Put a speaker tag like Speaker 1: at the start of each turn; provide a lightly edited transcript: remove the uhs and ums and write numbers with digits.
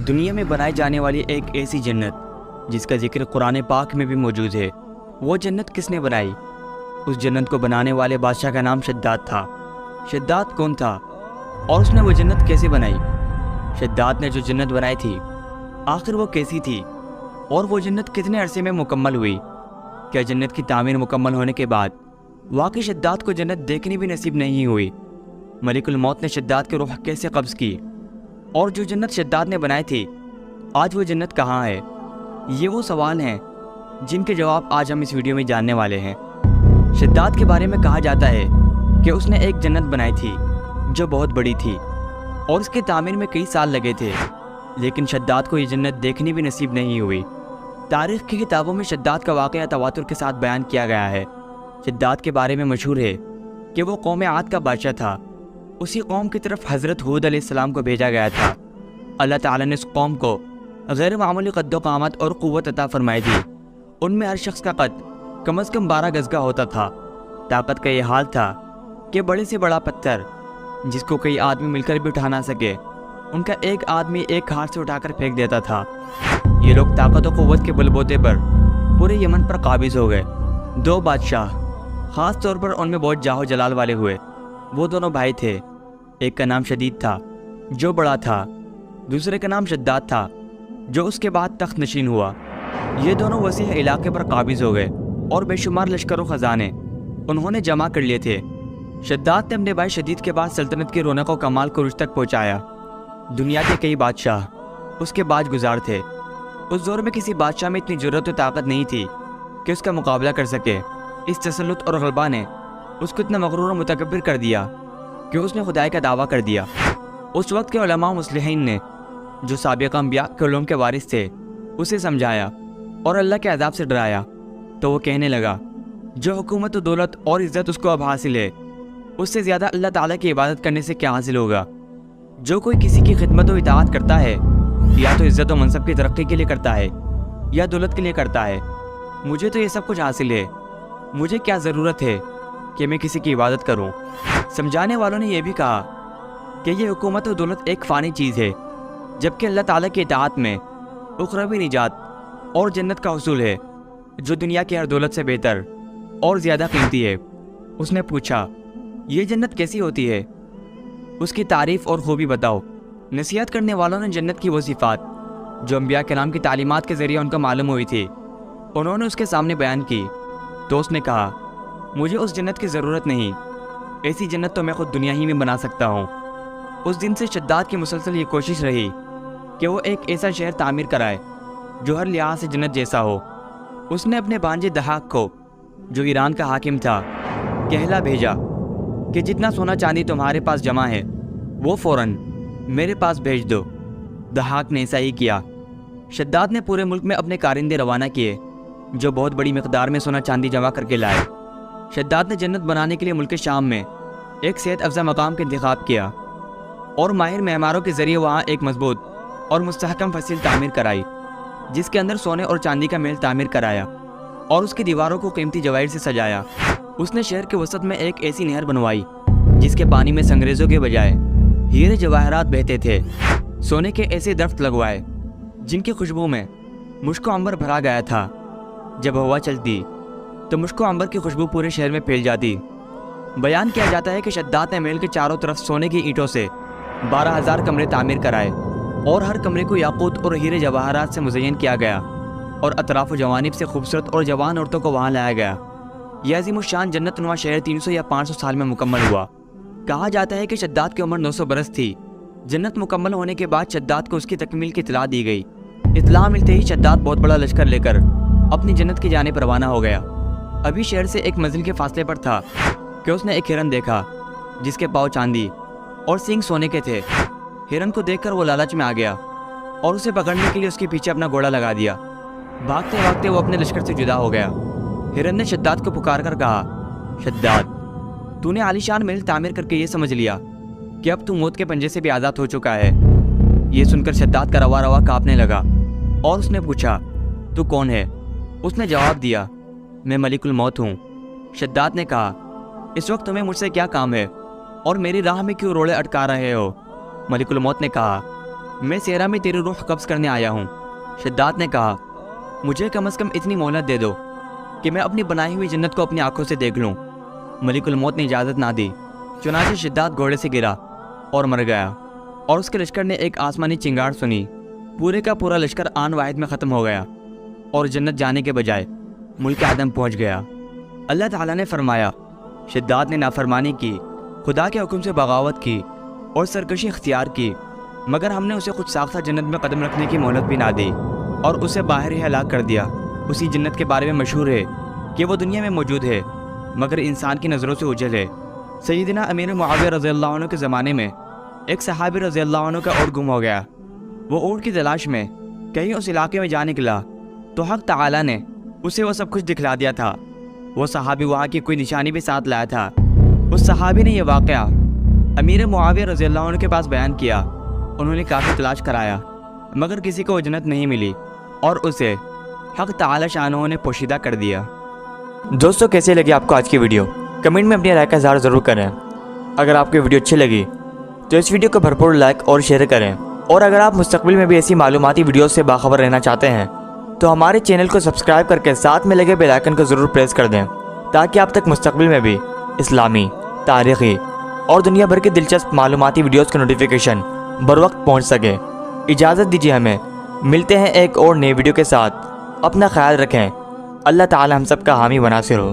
Speaker 1: دنیا میں بنائی جانے والی ایک ایسی جنت جس کا ذکر قرآن پاک میں بھی موجود ہے، وہ جنت کس نے بنائی؟ اس جنت کو بنانے والے بادشاہ کا نام شداد تھا۔ شداد کون تھا اور اس نے وہ جنت کیسے بنائی؟ شداد نے جو جنت بنائی تھی آخر وہ کیسی تھی، اور وہ جنت کتنے عرصے میں مکمل ہوئی؟ کیا جنت کی تعمیر مکمل ہونے کے بعد واقعی شداد کو جنت دیکھنی بھی نصیب نہیں ہوئی؟ ملک الموت نے شداد کی روح کیسے قبض کی؟ اور جو جنت شداد نے بنائی تھی آج وہ جنت کہاں ہے؟ یہ وہ سوال ہیں جن کے جواب آج ہم اس ویڈیو میں جاننے والے ہیں۔ شداد کے بارے میں کہا جاتا ہے کہ اس نے ایک جنت بنائی تھی جو بہت بڑی تھی اور اس کی تعمیر میں کئی سال لگے تھے، لیکن شداد کو یہ جنت دیکھنی بھی نصیب نہیں ہوئی۔ تاریخ کی کتابوں میں شداد کا واقعہ تواتر کے ساتھ بیان کیا گیا ہے۔ شداد کے بارے میں مشہور ہے کہ وہ قوم عاد کا بادشاہ تھا۔ اسی قوم کی طرف حضرت ہود علیہ السلام کو بھیجا گیا تھا۔ اللہ تعالیٰ نے اس قوم کو غیر معمولی قد و قامت اور قوت عطا فرمائی تھی۔ ان میں ہر شخص کا قد کم از کم 12 گز کا ہوتا تھا۔ طاقت کا یہ حال تھا کہ بڑے سے بڑا پتھر جس کو کئی آدمی مل کر بھی اٹھا نہ سکے، ان کا ایک آدمی ایک ہاتھ سے اٹھا کر پھینک دیتا تھا۔ یہ لوگ طاقت و قوت کے بل بوتے پر پورے یمن پر قابض ہو گئے۔ دو بادشاہ خاص طور پر ان میں بہت جاہ و جلال والے ہوئے۔ وہ دونوں بھائی تھے، ایک کا نام شدید تھا جو بڑا تھا، دوسرے کا نام شداد تھا جو اس کے بعد تخت نشین ہوا۔ یہ دونوں وسیع علاقے پر قابض ہو گئے اور بے شمار لشکر و خزانے انہوں نے جمع کر لیے تھے۔ شداد نے اپنے بھائی شدید کے بعد سلطنت کی رونق و کمال کو عروج تک پہنچایا۔ دنیا کے کئی بادشاہ اس کے باج گزار تھے۔ اس دور میں کسی بادشاہ میں اتنی جرأت و طاقت نہیں تھی کہ اس کا مقابلہ کر سکے۔ اس تسلط اور غلبہ نے اس کو اتنا مغرور و متکبر کر دیا کہ اس نے خدائی کا دعویٰ کر دیا۔ اس وقت کے علماء و مصلحین نے جو سابقہ انبیاء کے علوم کے وارث تھے اسے سمجھایا اور اللہ کے عذاب سے ڈرایا، تو وہ کہنے لگا جو حکومت و دولت اور عزت اس کو اب حاصل ہے اس سے زیادہ اللہ تعالیٰ کی عبادت کرنے سے کیا حاصل ہوگا؟ جو کوئی کسی کی خدمت و اطاعت کرتا ہے یا تو عزت و منصب کی ترقی کے لیے کرتا ہے یا دولت کے لیے کرتا ہے، مجھے تو یہ سب کچھ حاصل ہے، مجھے کیا ضرورت ہے کہ میں کسی کی عبادت کروں؟ سمجھانے والوں نے یہ بھی کہا کہ یہ حکومت و دولت ایک فانی چیز ہے، جبکہ اللہ تعالیٰ کی اطاعت میں اخروی نجات اور جنت کا حصول ہے جو دنیا کی ہر دولت سے بہتر اور زیادہ قیمتی ہے۔ اس نے پوچھا یہ جنت کیسی ہوتی ہے؟ اس کی تعریف اور خوبی بتاؤ۔ نصیحت کرنے والوں نے جنت کی وہ صفات جو انبیاء کرام کی تعلیمات کے ذریعے ان کو معلوم ہوئی تھی انہوں نے اس کے سامنے بیان کی، تو اس نے کہا مجھے اس جنت کی ضرورت نہیں، ایسی جنت تو میں خود دنیا ہی میں بنا سکتا ہوں۔ اس دن سے شداد کی مسلسل یہ کوشش رہی کہ وہ ایک ایسا شہر تعمیر کرائے جو ہر لحاظ سے جنت جیسا ہو۔ اس نے اپنے بھانجے دہاق کو جو ایران کا حاکم تھا کہلا بھیجا کہ جتنا سونا چاندی تمہارے پاس جمع ہے وہ فوراً میرے پاس بھیج دو۔ دہاق نے ایسا ہی کیا۔ شداد نے پورے ملک میں اپنے کارندے روانہ کیے جو بہت بڑی مقدار میں سونا چاندی جمع کر کے لائے۔ شداد نے جنت بنانے کے لیے ملک شام میں ایک صحت افزا مقام کا انتخاب کیا اور ماہر معماروں کے ذریعے وہاں ایک مضبوط اور مستحکم فصیل تعمیر کرائی، جس کے اندر سونے اور چاندی کا محل تعمیر کرایا اور اس کی دیواروں کو قیمتی جواہر سے سجایا۔ اس نے شہر کے وسط میں ایک ایسی نہر بنوائی جس کے پانی میں سنگریزوں کے بجائے ہیرے جواہرات بہتے تھے۔ سونے کے ایسے درخت لگوائے جن کی خوشبو میں مشک و عنبر بھرا گیا تھا۔ جب ہوا چلتی تو مشک و عنبر کی خوشبو پورے شہر میں پھیل جاتی۔ بیان کیا جاتا ہے کہ شداد نے محل کے چاروں طرف سونے کی اینٹوں سے 12,000 کمرے تعمیر کرائے اور ہر کمرے کو یاقوت اور ہیرے جواہرات سے مزین کیا گیا اور اطراف و جوانب سے خوبصورت اور جوان عورتوں کو وہاں لایا گیا۔ یہ عظیم الشان جنت نما شہر 300 یا 500 سال میں مکمل ہوا۔ کہا جاتا ہے کہ شداد کی عمر 900 برس تھی۔ جنت مکمل ہونے کے بعد شداد کو اس کی تکمیل کی اطلاع دی گئی۔ اطلاع ملتے ہی شداد بہت بڑا لشکر لے کر اپنی جنت کی جانب روانہ ہو گیا۔ ابھی شہر سے ایک منزل کے فاصلے پر تھا کہ اس نے ایک ہرن دیکھا جس کے پاؤں چاندی اور سینگ سونے کے تھے۔ ہرن کو دیکھ کر وہ لالچ میں آ گیا اور اسے پکڑنے کے لیے اس کے پیچھے اپنا گھوڑا لگا دیا۔ بھاگتے بھاگتے وہ اپنے لشکر سے جدا ہو گیا۔ ہرن نے شداد کو پکار کر کہا شداد، تو نے عالیشان محل تعمیر کر کے یہ سمجھ لیا کہ اب تو موت کے پنجے سے بھی آزاد ہو چکا ہے۔ یہ سن کر شداد کا روا روا کانپنے لگا اور اس نے پوچھا تو کون ہے؟ اس نے جواب دیا میں ملک الموت ہوں۔ شداد نے کہا اس وقت تمہیں مجھ سے کیا کام ہے اور میری راہ میں کیوں روڑے اٹکا رہے ہو؟ ملک الموت نے کہا میں سیرا میں تیری روح قبض کرنے آیا ہوں۔ شداد نے کہا مجھے کم از کم اتنی مہلت دے دو کہ میں اپنی بنائی ہوئی جنت کو اپنی آنکھوں سے دیکھ لوں۔ ملک الموت نے اجازت نہ دی، چنانچہ شداد گھوڑے سے گرا اور مر گیا، اور اس کے لشکر نے ایک آسمانی چنگاڑ سنی۔ پورے کا پورا لشکر آن واحد میں ختم ہو گیا اور جنت جانے کے بجائے ملک عدم پہنچ گیا۔ اللہ تعالیٰ نے فرمایا شداد نے نافرمانی کی، خدا کے حکم سے بغاوت کی اور سرکشی اختیار کی، مگر ہم نے اسے خود ساختہ جنت میں قدم رکھنے کی مہلت بھی نہ دی اور اسے باہر ہی ہلاک کر دیا۔ اسی جنت کے بارے میں مشہور ہے کہ وہ دنیا میں موجود ہے مگر انسان کی نظروں سے اوجھل ہے۔ سیدنا امیر معاویہ رضی اللہ عنہ کے زمانے میں ایک صحابی رضی اللہ عنہ کا اونٹ گم ہو گیا۔ وہ اونٹ کی تلاش میں کہیں اس علاقے میں جا نکلا تو حق تعالیٰ نے اسے وہ سب کچھ دکھلا دیا تھا۔ وہ صحابی وہاں کی کوئی نشانی بھی ساتھ لایا تھا۔ اس صحابی نے یہ واقعہ امیر معاویہ رضی اللہ عنہ کے پاس بیان کیا۔ انہوں نے کافی تلاش کرایا مگر کسی کو وہ جنت نہیں ملی اور اسے حق تعالی شانہ نے پوشیدہ کر دیا۔ دوستو کیسے لگی آپ کو آج کی ویڈیو؟ کمنٹ میں اپنی رائے کا اظہار ضرور کریں۔ اگر آپ کی ویڈیو اچھی لگی تو اس ویڈیو کو بھرپور لائک اور شیئر کریں، اور اگر آپ مستقبل میں بھی ایسی معلوماتی ویڈیوز سے باخبر رہنا چاہتے ہیں تو ہمارے چینل کو سبسکرائب کر کے ساتھ میں لگے بیل آئیکن کو ضرور پریس کر دیں تاکہ آپ تک مستقبل میں بھی اسلامی، تاریخی اور دنیا بھر کی دلچسپ معلوماتی ویڈیوز کا نوٹیفیکیشن بروقت پہنچ سکے۔ اجازت دیجیے ہمیں، ملتے ہیں ایک اور نئی ویڈیو کے ساتھ۔ اپنا خیال رکھیں۔ اللہ تعالی ہم سب کا حامی و ناصر ہو۔